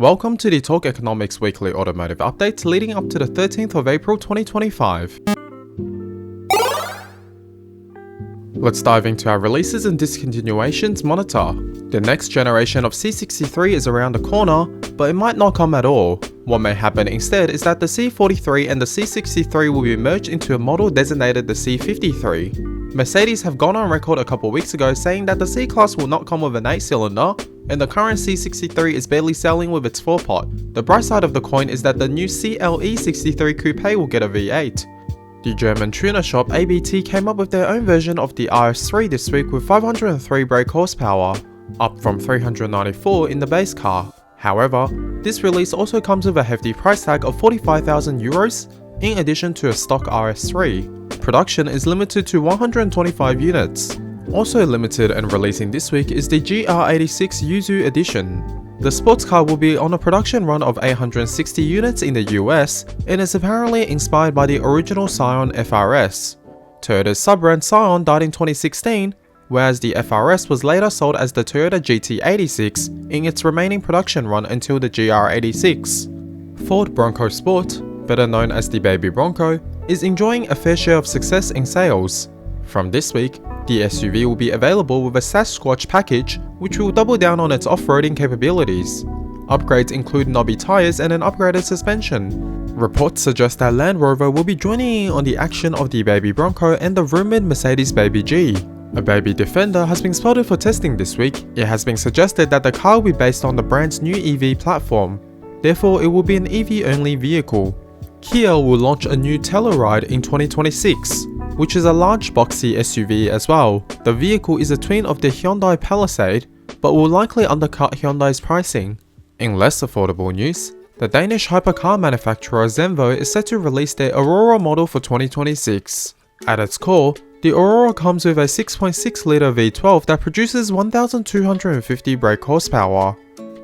Welcome to the Torqueconomics weekly automotive update leading up to the 13th of April 2025. Let's dive into our releases and discontinuations monitor. The next generation of C63 is around the corner, but it might not come at all. What may happen instead is that the C43 and the C63 will be merged into a model designated the C53. Mercedes have gone on record a couple weeks ago saying that the C-Class will not come with an 8-cylinder, and the current C63 is barely selling with its 4-pot. The bright side of the coin is that the new CLE63 Coupe will get a V8. The German tuner shop ABT came up with their own version of the RS3 this week with 503 brake horsepower, up from 394 in the base car. However, this release also comes with a hefty price tag of €45,000 in addition to a stock RS3. Production is limited to 125 units. Also limited and releasing this week is the GR86 Yuzu Edition. The sports car will be on a production run of 860 units in the US and is apparently inspired by the original Scion FRS. Toyota's sub-brand Scion died in 2016, whereas the FRS was later sold as the Toyota GT86 in its remaining production run until the GR86. Ford Bronco Sport, better known as the Baby Bronco, is enjoying a fair share of success in sales. From this week, the SUV will be available with a Sasquatch package, which will double down on its off-roading capabilities. Upgrades include knobby tyres and an upgraded suspension. Reports suggest that Land Rover will be joining in on the action of the Baby Bronco and the rumoured Mercedes Baby G. A Baby Defender has been spotted for testing this week. It has been suggested that the car will be based on the brand's new EV platform. Therefore, it will be an EV-only vehicle. Kia will launch a new Telluride in 2026, which is a large boxy SUV as well. The vehicle is a twin of the Hyundai Palisade, but will likely undercut Hyundai's pricing. In less affordable news, the Danish hypercar manufacturer Zenvo is set to release their Aurora model for 2026. At its core, the Aurora comes with a 6.6-litre V12 that produces 1,250 brake horsepower.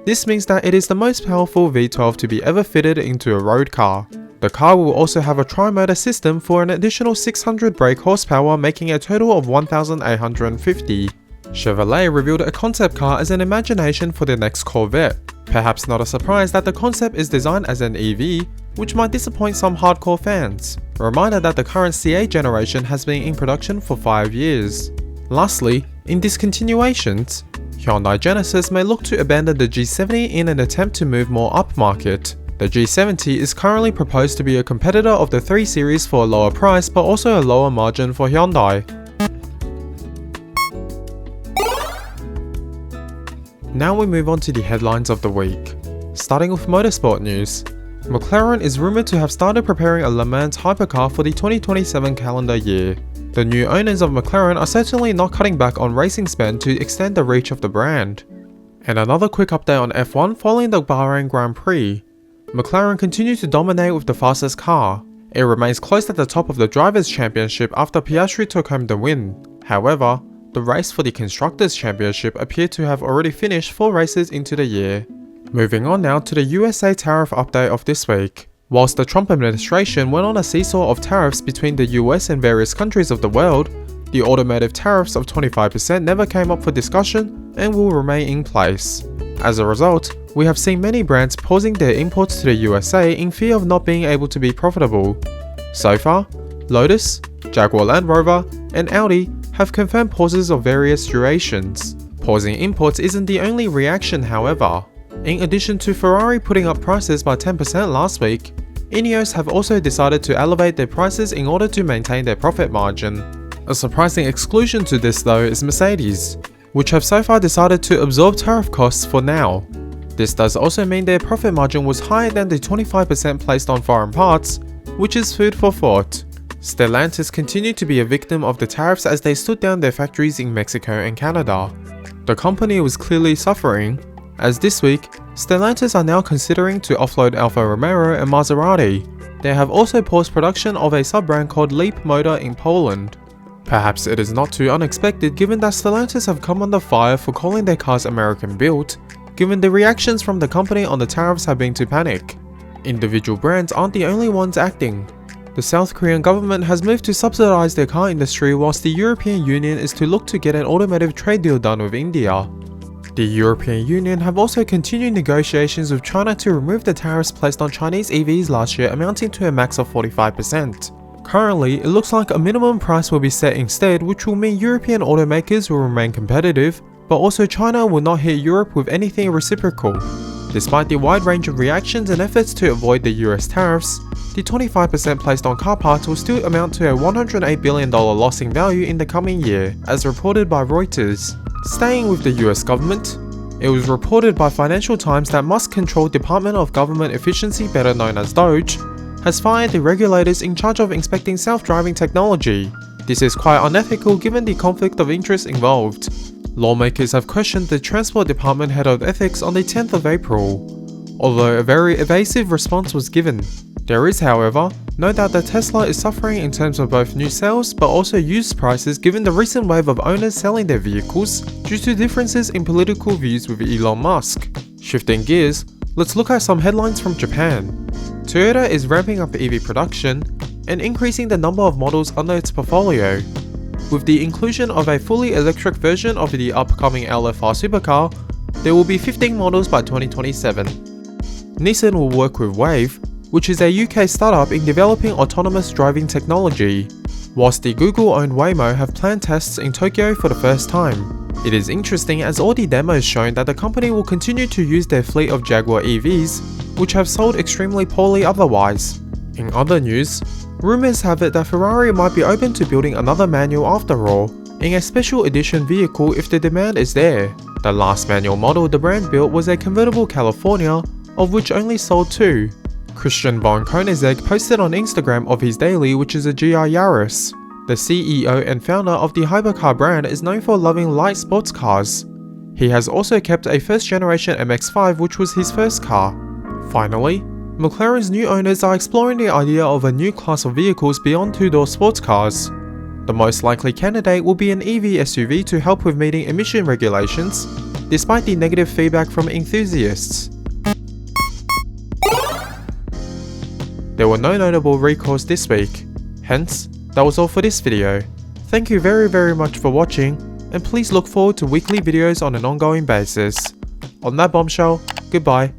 This means that it is the most powerful V12 to be ever fitted into a road car. The car will also have a tri-motor system for an additional 600 brake horsepower, making a total of 1,850. Chevrolet revealed a concept car as an imagination for their next Corvette. Perhaps not a surprise that the concept is designed as an EV, which might disappoint some hardcore fans. A reminder that the current C8 generation has been in production for 5 years. Lastly, in discontinuations, Hyundai Genesis may look to abandon the G70 in an attempt to move more upmarket. The G70 is currently proposed to be a competitor of the 3 Series for a lower price but also a lower margin for Hyundai. Now we move on to the headlines of the week. Starting with motorsport news. McLaren is rumoured to have started preparing a Le Mans hypercar for the 2027 calendar year. The new owners of McLaren are certainly not cutting back on racing spend to extend the reach of the brand. And another quick update on F1 following the Bahrain Grand Prix. McLaren continues to dominate with the fastest car. It remains close at the top of the Drivers' Championship after Piastri took home the win. However, the race for the Constructors' Championship appeared to have already finished 4 races into the year. Moving on now to the USA tariff update of this week. Whilst the Trump administration went on a seesaw of tariffs between the US and various countries of the world, the automotive tariffs of 25% never came up for discussion and will remain in place. As a result, we have seen many brands pausing their imports to the USA in fear of not being able to be profitable. So far, Lotus, Jaguar Land Rover, and Audi have confirmed pauses of various durations. Pausing imports isn't the only reaction, however. In addition to Ferrari putting up prices by 10% last week, INEOS have also decided to elevate their prices in order to maintain their profit margin. A surprising exclusion to this though is Mercedes, which have so far decided to absorb tariff costs for now. This does also mean their profit margin was higher than the 25% placed on foreign parts, which is food for thought. Stellantis continued to be a victim of the tariffs as they stood down their factories in Mexico and Canada. The company was clearly suffering, as this week, Stellantis are now considering to offload Alfa Romeo and Maserati. They have also paused production of a sub-brand called Leapmotor in Poland. Perhaps it is not too unexpected given that Stellantis have come under fire for calling their cars American-built, given the reactions from the company on the tariffs have been to panic. Individual brands aren't the only ones acting. The South Korean government has moved to subsidize their car industry whilst the European Union is to look to get an automotive trade deal done with India. The European Union have also continued negotiations with China to remove the tariffs placed on Chinese EVs last year, amounting to a max of 45%. Currently, it looks like a minimum price will be set instead, which will mean European automakers will remain competitive, but also China will not hit Europe with anything reciprocal. Despite the wide range of reactions and efforts to avoid the US tariffs, the 25% placed on car parts will still amount to a $108 billion loss in value in the coming year, as reported by Reuters. Staying with the US government, it was reported by Financial Times that Musk-controlled Department of Government Efficiency, better known as DOGE, has fired the regulators in charge of inspecting self-driving technology. This is quite unethical given the conflict of interest involved. Lawmakers have questioned the Transport Department Head of Ethics on the 10th of April, although a very evasive response was given. There is, however, no doubt that Tesla is suffering in terms of both new sales but also used prices given the recent wave of owners selling their vehicles due to differences in political views with Elon Musk. Shifting gears, let's look at some headlines from Japan. Toyota is ramping up EV production and increasing the number of models under its portfolio. With the inclusion of a fully electric version of the upcoming LFR supercar, there will be 15 models by 2027. Nissan will work with Wave, which is a UK startup in developing autonomous driving technology, whilst the Google-owned Waymo have planned tests in Tokyo for the first time. It is interesting as all the demos shown that the company will continue to use their fleet of Jaguar EVs, which have sold extremely poorly otherwise. In other news, rumours have it that Ferrari might be open to building another manual after all, in a special edition vehicle if the demand is there. The last manual model the brand built was a convertible California, of which only sold 2. Christian von Koenigsegg posted on Instagram of his daily, which is a GR Yaris. The CEO and founder of the hypercar brand is known for loving light sports cars. He has also kept a first generation MX-5, which was his first car. Finally, McLaren's new owners are exploring the idea of a new class of vehicles beyond two-door sports cars. The most likely candidate will be an EV SUV to help with meeting emission regulations, despite the negative feedback from enthusiasts. There were no notable recalls this week, hence, that was all for this video. Thank you very much for watching, and please look forward to weekly videos on an ongoing basis. On that bombshell, goodbye.